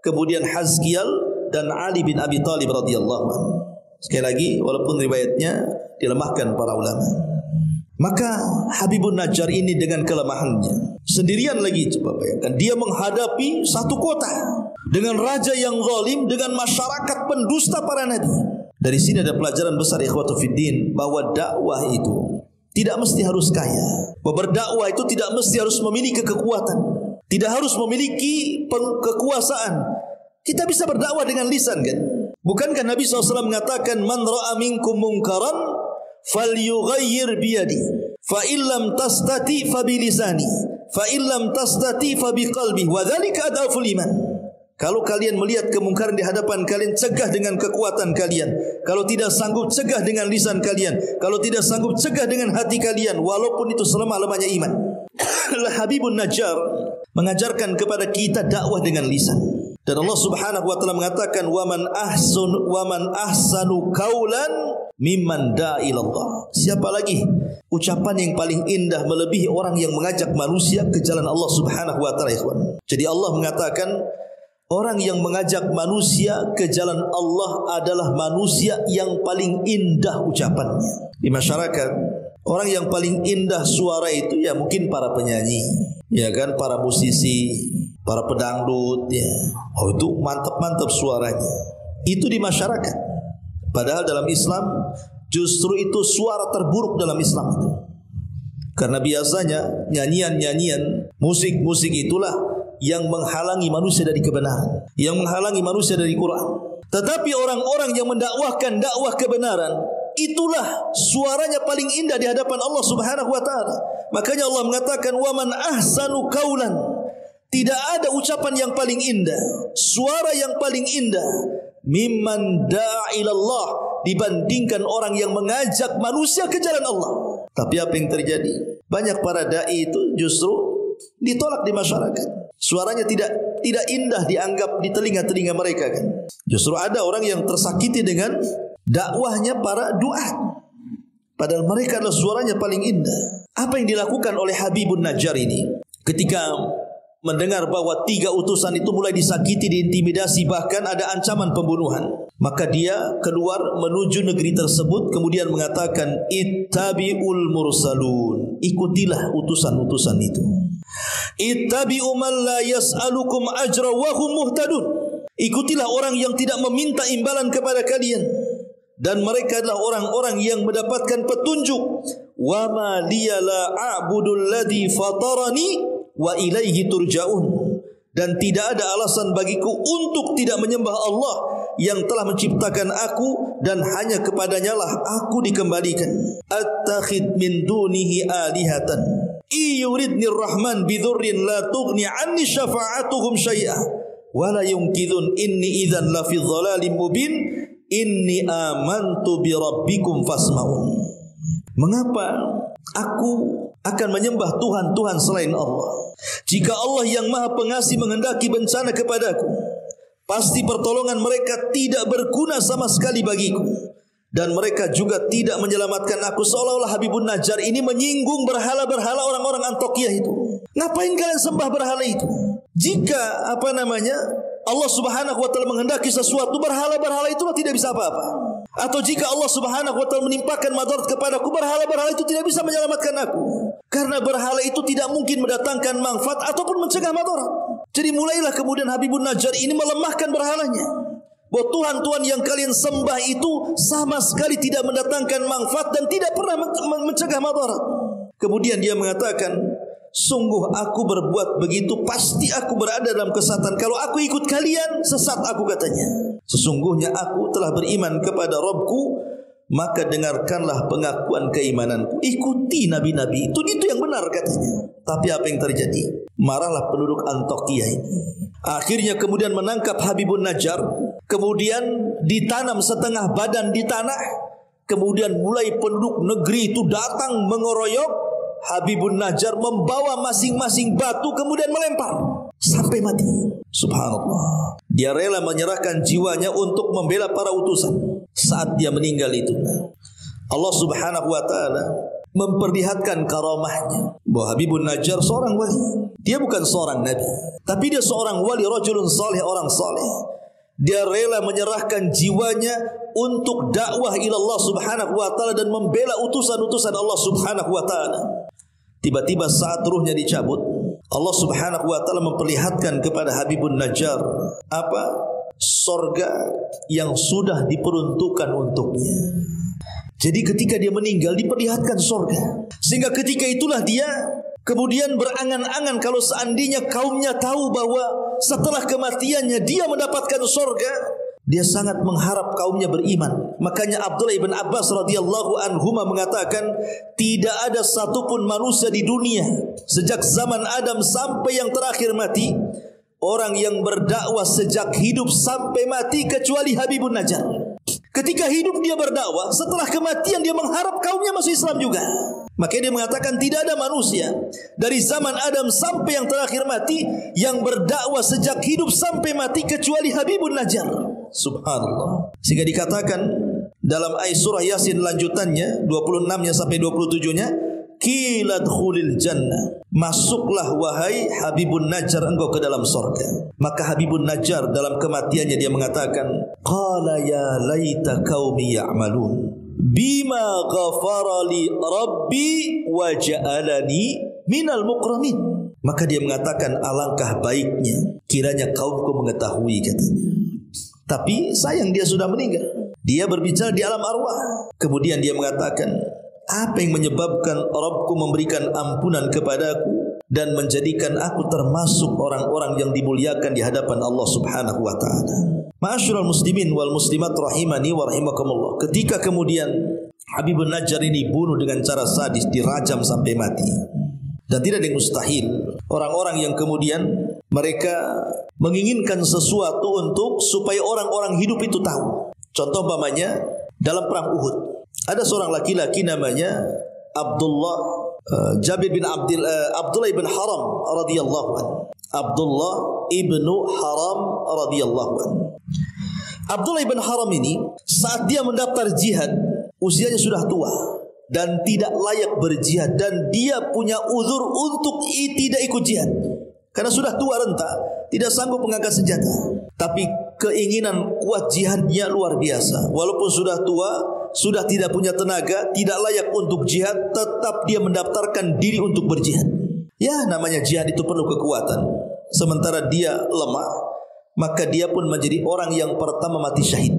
kemudian Hazkiyal dan Ali bin Abi Thalib radhiyallahu anhu. Sekali lagi, walaupun riwayatnya dilemahkan para ulama. Maka Habibun Najjar ini dengan kelemahannya sendirian lagi, coba bayangkan, dia menghadapi satu kota dengan raja yang zalim, dengan masyarakat pendusta para nabi. Dari sini ada pelajaran besar ikhwatu fiddin, bahwa dakwah itu tidak mesti harus kaya. Bahwa berdakwah itu tidak mesti harus memiliki kekuatan, tidak harus memiliki kekuasaan. Kita bisa berdakwah dengan lisan, kan? Bukankah Nabi SAW mengatakan, man ra'a minkum munkaran falyughayyir biyadi, fa illam tastati fa bilisani, fa illam tastati fa biqalbi, wa dzalika adaful iman. Kalau kalian melihat kemungkaran di hadapan kalian, cegah dengan kekuatan kalian. Kalau tidak sanggup, cegah dengan lisan kalian. Kalau tidak sanggup, cegah dengan hati kalian, walaupun itu selemah-lemahnya iman. Habibun Najjar mengajarkan kepada kita dakwah dengan lisan. Dan Allah Subhanahu wa taala mengatakan, wa man ahsanu qaulan mimman da'a ilallah. Siapa lagi ucapan yang paling indah melebihi orang yang mengajak manusia ke jalan Allah Subhanahu wa taala, ikhwan. Jadi Allah mengatakan, orang yang mengajak manusia ke jalan Allah adalah manusia yang paling indah ucapannya. Di masyarakat, orang yang paling indah suara itu ya mungkin para penyanyi, ya kan, para musisi, para pedangdut, ya. Oh, itu mantap-mantap suaranya. Itu di masyarakat. Padahal dalam Islam justru itu suara terburuk dalam Islam itu. Karena biasanya nyanyian-nyanyian, musik-musik itulah yang menghalangi manusia dari kebenaran, yang menghalangi manusia dari Quran. Tetapi orang-orang yang mendakwahkan dakwah kebenaran, itulah suaranya paling indah di hadapan Allah Subhanahu wa taala. Makanya Allah mengatakan, wa man ahsanu qaulan. Tidak ada ucapan yang paling indah, suara yang paling indah, mimman da'a ilallah, dibandingkan orang yang mengajak manusia ke jalan Allah. Tapi apa yang terjadi? Banyak para dai itu justru ditolak di masyarakat. Suaranya tidak indah dianggap di telinga-telinga mereka kan. Justru ada orang yang tersakiti dengan dakwahnya para duat. Padahal mereka adalah suaranya paling indah. Apa yang dilakukan oleh Habibun Najjar ini ketika mendengar bahwa 3 utusan itu mulai disakiti, diintimidasi, bahkan ada ancaman pembunuhan, maka dia keluar menuju negeri tersebut, kemudian mengatakan ittabi'ul mursalun, ikutilah utusan-utusan itu. Ittabi'u man la yas'alukum ajra wa hum muhtadun, ikutilah orang yang tidak meminta imbalan kepada kalian dan mereka adalah orang-orang yang mendapatkan petunjuk. Wa ma liya la a'budul ladzi fatarani wa ilaihi turja'un, dan tidak ada alasan bagiku untuk tidak menyembah Allah yang telah menciptakan aku dan hanya kepadanya lah aku dikembalikan. Attakhid min dunihi alihatan iyuridnir rahman bidhurrin la tughni anni syafa'atuhum syai'a wa la yumkidun inni idzan la fi dhalalim mubin inni amantu bi rabbikum fasma'un. Mengapa aku akan menyembah Tuhan-Tuhan selain Allah? Jika Allah yang Maha Pengasih menghendaki bencana kepadaku, pasti pertolongan mereka tidak berguna sama sekali bagiku, dan mereka juga tidak menyelamatkan aku. Seolah-olah Habibun Najjar ini menyinggung berhala-berhala orang-orang Antokiyah itu. Ngapain kalian sembah berhala itu? Jika Allah Subhanahu wa taala menghendaki sesuatu, berhala-berhala itu tidak bisa apa-apa. Atau jika Allah Subhanahu wa taala menimpakan madarat kepadaku, berhala-berhala itu tidak bisa menyelamatkan aku. Karena berhala itu tidak mungkin mendatangkan manfaat ataupun mencegah madarat. Jadi mulailah kemudian Habibun Najjar ini melemahkan berhalanya. Bahwa Tuhan-Tuhan yang kalian sembah itu sama sekali tidak mendatangkan manfaat dan tidak pernah mencegah madarat. Kemudian dia mengatakan, sungguh aku berbuat begitu pasti aku berada dalam kesesatan. Kalau aku ikut kalian, sesat aku, katanya. Sesungguhnya aku telah beriman kepada Rabbku, maka dengarkanlah pengakuan keimananku. Ikuti nabi-nabi itu yang benar, katanya. Tapi apa yang terjadi? Marahlah penduduk Antokiyah ini. Akhirnya kemudian menangkap Habibun Najjar, kemudian ditanam setengah badan di tanah. Kemudian mulai penduduk negeri itu datang mengeroyok. Habibun Najjar membawa masing-masing batu kemudian melempar sampai mati. Subhanallah. Dia rela menyerahkan jiwanya untuk membela para utusan. Saat dia meninggal itu, Allah Subhanahu wa taala memperlihatkan karamahnya bahwa Habibun Najjar seorang wali. Dia bukan seorang nabi, tapi dia seorang wali, rajulun salih, orang saleh. Dia rela menyerahkan jiwanya untuk dakwah ila Allah Subhanahu wa taala dan membela utusan-utusan Allah Subhanahu wa taala. Tiba-tiba saat ruhnya dicabut, Allah Subhanahu wa taala memperlihatkan kepada Habibun Najjar sorga yang sudah diperuntukkan untuknya. Jadi ketika dia meninggal diperlihatkan sorga, sehingga ketika itulah dia kemudian berangan-angan kalau seandainya kaumnya tahu bahwa setelah kematiannya dia mendapatkan sorga, dia sangat mengharap kaumnya beriman. Makanya Abdullah ibn Abbas radhiyallahu anhuma mengatakan, tidak ada satupun manusia di dunia sejak zaman Adam sampai yang terakhir mati, orang yang berdakwah sejak hidup sampai mati kecuali Habibun Najjar. Ketika hidup dia berdakwah, setelah kematian dia mengharap kaumnya masuk Islam juga. Makanya dia mengatakan tidak ada manusia dari zaman Adam sampai yang terakhir mati yang berdakwah sejak hidup sampai mati kecuali Habibun Najjar. Subhanallah. Sehingga dikatakan dalam ayat surah Yasin lanjutannya 26-nya sampai 27-nya, qila dkhulil jannah, masuklah wahai Habibun Najjar engkau ke dalam surga. Maka Habibun Najjar dalam kematiannya dia mengatakan, qala ya laita qaumi ya'malun bima ghafara li rabbi wa ja'alani minal mukramin. Maka dia mengatakan, alangkah baiknya kiranya kaumku mengetahui, katanya. Tapi sayang dia sudah meninggal. Dia berbicara di alam arwah. Kemudian dia mengatakan, apa yang menyebabkan Rabbku memberikan ampunan kepadaku dan menjadikan aku termasuk orang-orang yang dimuliakan di hadapan Allah Subhanahu wa taala. Ma'asyiral muslimin wal muslimat rahimani wa rahimakumullah. Ketika kemudian Habibun Najjar ini bunuh dengan cara sadis, dirajam sampai mati. Dan tidak ada yang mustahil. Orang-orang yang kemudian mereka menginginkan sesuatu untuk supaya orang-orang hidup itu tahu. Contoh umpamanya dalam perang Uhud. Ada seorang laki-laki namanya Abdullah ibn Haram radhiyallahu anhu. Abdullah ibn Haram radhiyallahu anhu. Abdullah ibn Haram ini saat dia mendaftar jihad, usianya sudah tua dan tidak layak berjihad, dan dia punya uzur untuk tidak ikut jihad karena sudah tua renta, tidak sanggup mengangkat senjata. Tapi keinginan kuat jihadnya luar biasa. Walaupun sudah tua, sudah tidak punya tenaga, tidak layak untuk jihad, tetap dia mendaftarkan diri untuk berjihad. Ya, namanya jihad itu perlu kekuatan. Sementara dia lemah, maka dia pun menjadi orang yang pertama mati syahid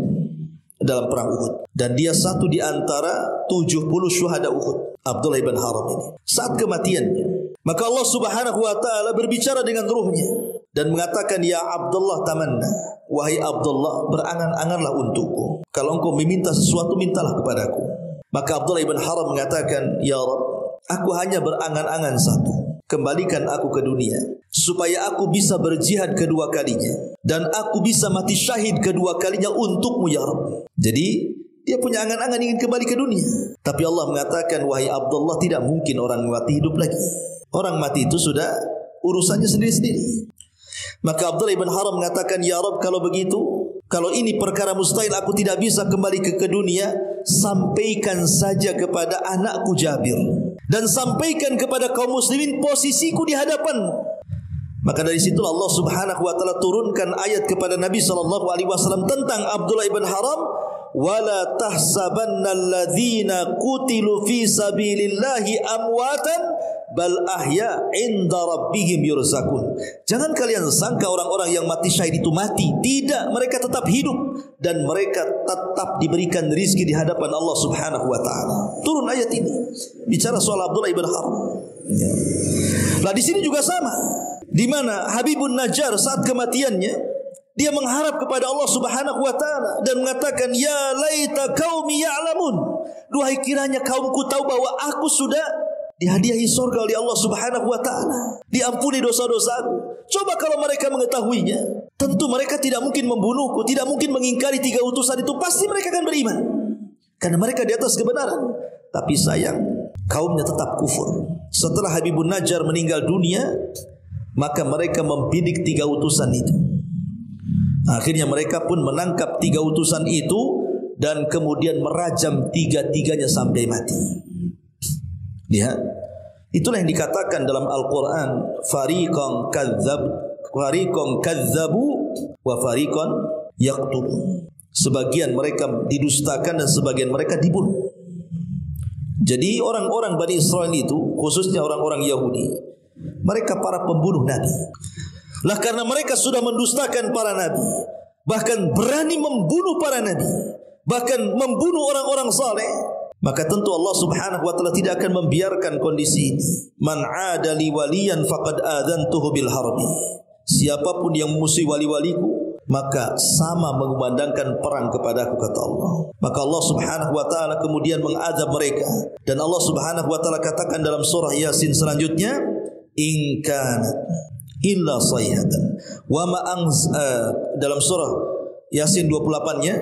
dalam perang Uhud. Dan dia satu di antara 70 syuhada Uhud, Abdullah ibn Haram ini. Saat kematiannya, maka Allah Subhanahu wa taala berbicara dengan ruhnya dan mengatakan, ya Abdullah tamanna, wahai Abdullah, berangan-anganlah untukku. Kalau engkau meminta sesuatu, mintalah kepadaku. Maka Abdullah ibn Haram mengatakan, ya Rabb, aku hanya berangan-angan satu, kembalikan aku ke dunia supaya aku bisa berjihad kedua kalinya dan aku bisa mati syahid kedua kalinya untukmu ya Rabb. Jadi dia punya angan-angan ingin kembali ke dunia. Tapi Allah mengatakan, wahai Abdullah, tidak mungkin orang mati hidup lagi. Orang mati itu sudah urusannya sendiri-sendiri. Maka Abdullah ibn Haram mengatakan, ya Rabb, kalau begitu, kalau ini perkara mustahil, aku tidak bisa kembali ke dunia, sampaikan saja kepada anakku Jabir dan sampaikan kepada kaum muslimin posisiku di hadapanmu. Maka dari situ Allah Subhanahu wa taala turunkan ayat kepada Nabi sallallahu alaihi wasallam tentang Abdullah ibn Haram, wala tahsabanna alladzina qutilu fi sabilillahi amwatan bal ahya inda rabbihim yurzakun. Jangan kalian sangka orang-orang yang mati syahid itu mati. Tidak, mereka tetap hidup dan mereka tetap diberikan rizki di hadapan Allah Subhanahu wa taala. Turun ayat ini bicara soal Abdullah ibn Haram. Nah, di sini juga sama, di mana Habibun Najjar saat kematiannya dia mengharap kepada Allah Subhanahu wa taala dan mengatakan, ya laita qaumi ya'lamun, duhai kiranya kaumku tahu bahwa aku sudah dihadiahi surga oleh Allah Subhanahu wa taala, diampuni dosa-dosaku. Coba kalau mereka mengetahuinya, tentu mereka tidak mungkin membunuhku, tidak mungkin mengingkari 3 utusan itu, pasti mereka akan beriman karena mereka di atas kebenaran. Tapi sayang, kaumnya tetap kufur. Setelah Habibun Najjar meninggal dunia, maka mereka membidik 3 utusan itu. Akhirnya mereka pun menangkap 3 utusan itu dan kemudian merajam 3-3-nya sampai mati. Lihat, itulah yang dikatakan dalam Al-Quran, fariqan kadzabu wa fariqan yaqtulun. Sebagian mereka didustakan dan sebagian mereka dibunuh. Jadi orang-orang Bani Israel itu, khususnya orang-orang Yahudi, mereka para pembunuh Nabi. Lah karena mereka sudah mendustakan para Nabi, bahkan berani membunuh para Nabi, bahkan membunuh orang-orang saleh, maka tentu Allah Subhanahu wa taala tidak akan membiarkan kondisi ini. Man 'ada li waliyan faqad adzantuhu bil harbi. Siapapun yang memusuhi wali-waliku, maka sama mengumandangkan perang kepadaku, kata Allah. Maka Allah Subhanahu wa taala kemudian mengazab mereka, dan Allah Subhanahu wa taala katakan dalam surah Yasin selanjutnya, in kanat illa sayhatan wa ma dalam surah Yasin 28-nya,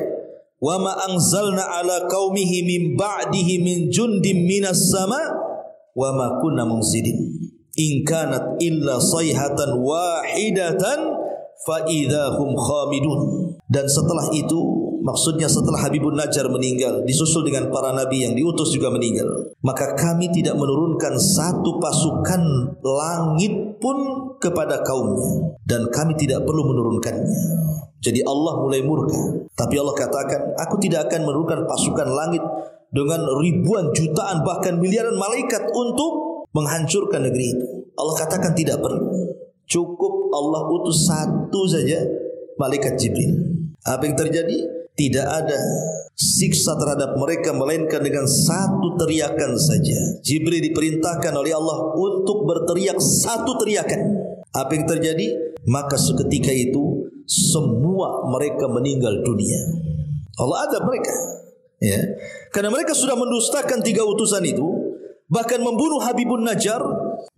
wa ma anzalna ala qaumihi min ba'dihi min jundim minas sama wa ma kunna munzilin in kanat illa sayhatan wahidatan fa idzahum khamidun. Dan setelah itu, maksudnya setelah Habibun Najjar meninggal, disusul dengan para nabi yang diutus juga meninggal, maka kami tidak menurunkan satu pasukan langit pun kepada kaumnya, dan kami tidak perlu menurunkannya. Jadi Allah mulai murka. Tapi Allah katakan, aku tidak akan menurunkan pasukan langit dengan ribuan, jutaan, bahkan miliaran malaikat untuk menghancurkan negeri itu. Allah katakan tidak perlu. Cukup Allah utus satu saja, malaikat Jibril. Apa yang terjadi? Tidak ada siksa terhadap mereka melainkan dengan satu teriakan saja. Jibril diperintahkan oleh Allah untuk berteriak satu teriakan. Apa yang terjadi? Maka seketika itu semua mereka meninggal dunia. Allah azab mereka, ya, karena mereka sudah mendustakan 3 utusan itu, bahkan membunuh Habibun Najjar.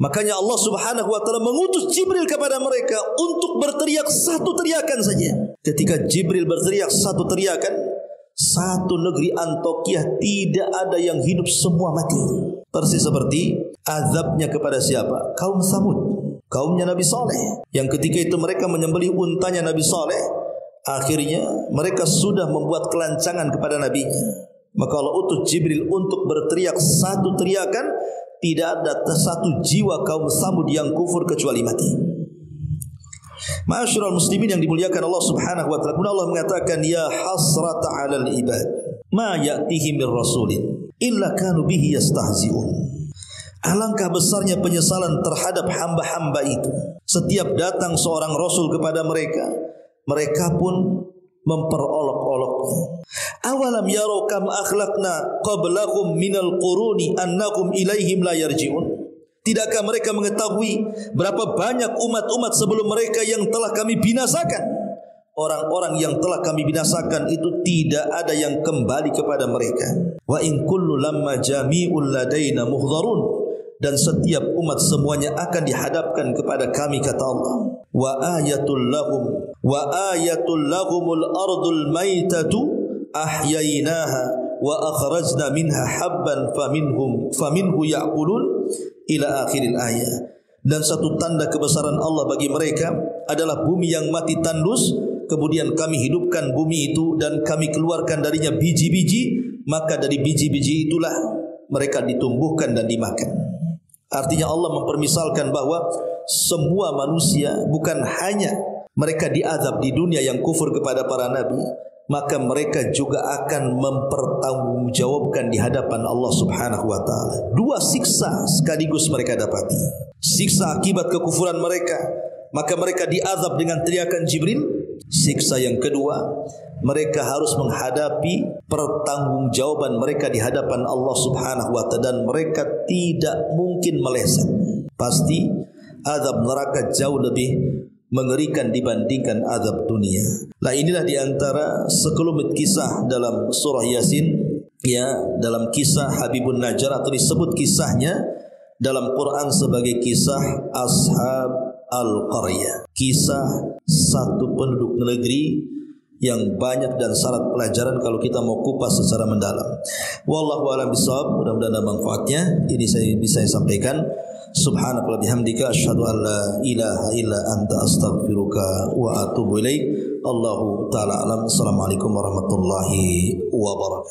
Makanya Allah Subhanahu wa taala mengutus Jibril kepada mereka untuk berteriak satu teriakan saja. Ketika Jibril berteriak satu teriakan, Satu negeri Antokiah tidak ada yang hidup, semua mati. Persis seperti azabnya kepada siapa? Kaum Samud, kaumnya Nabi Saleh, yang ketika itu mereka menyembelih untanya Nabi Saleh. Akhirnya mereka sudah membuat kelancangan kepada nabinya. Maka Allah utus Jibril untuk berteriak satu teriakan, tidak ada satu jiwa kaum Samud yang kufur kecuali mati. Ma'asyiral muslimin yang dimuliakan Allah Subhanahu wa taala, Allah mengatakan, ya hasrata 'alal ibad ma ya'tihim mir rasulin illa kanu bihi yastahzi'un. Alangkah besarnya penyesalan terhadap hamba-hamba itu. Setiap datang seorang rasul kepada mereka, mereka pun memperolok-oloknya. Awalam yarau kam akhlaqna qablahum minal quruni annakum ilaihim la yarji'un. Tidakkah mereka mengetahui berapa banyak umat-umat sebelum mereka yang telah kami binasakan? Orang-orang yang telah kami binasakan itu tidak ada yang kembali kepada mereka. Wa in kullu lamma jami'un ladaina muhdharun. Dan setiap umat semuanya akan dihadapkan kepada kami, kata Allah. Wa ayatul lahumul ardul maitatu ahyainaha wa akhrajna minha habban faminhu ya'kulun ila akhiril ayat. Dan satu tanda kebesaran Allah bagi mereka adalah bumi yang mati tandus, kemudian kami hidupkan bumi itu dan kami keluarkan darinya biji-biji, maka dari biji-biji itulah mereka ditumbuhkan dan dimakan. Artinya Allah mempermisalkan bahwa semua manusia, bukan hanya mereka diazab di dunia yang kufur kepada para nabi, maka mereka juga akan mempertanggungjawabkan di hadapan Allah Subhanahu wa taala. Dua siksa sekaligus mereka dapati. Siksa akibat kekufuran mereka, maka mereka diazab dengan teriakan Jibril. Siksa yang kedua, mereka harus menghadapi pertanggungjawaban mereka di hadapan Allah Subhanahu wa taala, dan mereka tidak mungkin meleset. Pasti azab neraka jauh lebih mengerikan dibandingkan azab dunia. Nah, inilah di antara sekelumit kisah dalam surah Yasin, ya, dalam kisah Habibun Najjar, atau disebut kisahnya dalam Quran sebagai kisah Ashab Al-Qaryah, kisah satu penduduk negeri yang banyak dan syarat pelajaran kalau kita mau kupas secara mendalam. Wallahu a'lam bishawab. Mudah-mudahan ada manfaatnya. Ini bisa saya sampaikan. Subhanakallahumma bihamdika asyhadu an la ilaha illa anta astaghfiruka wa atubu ilaik. Allahu taala alam. Assalamualaikum warahmatullahi wabarakatuh.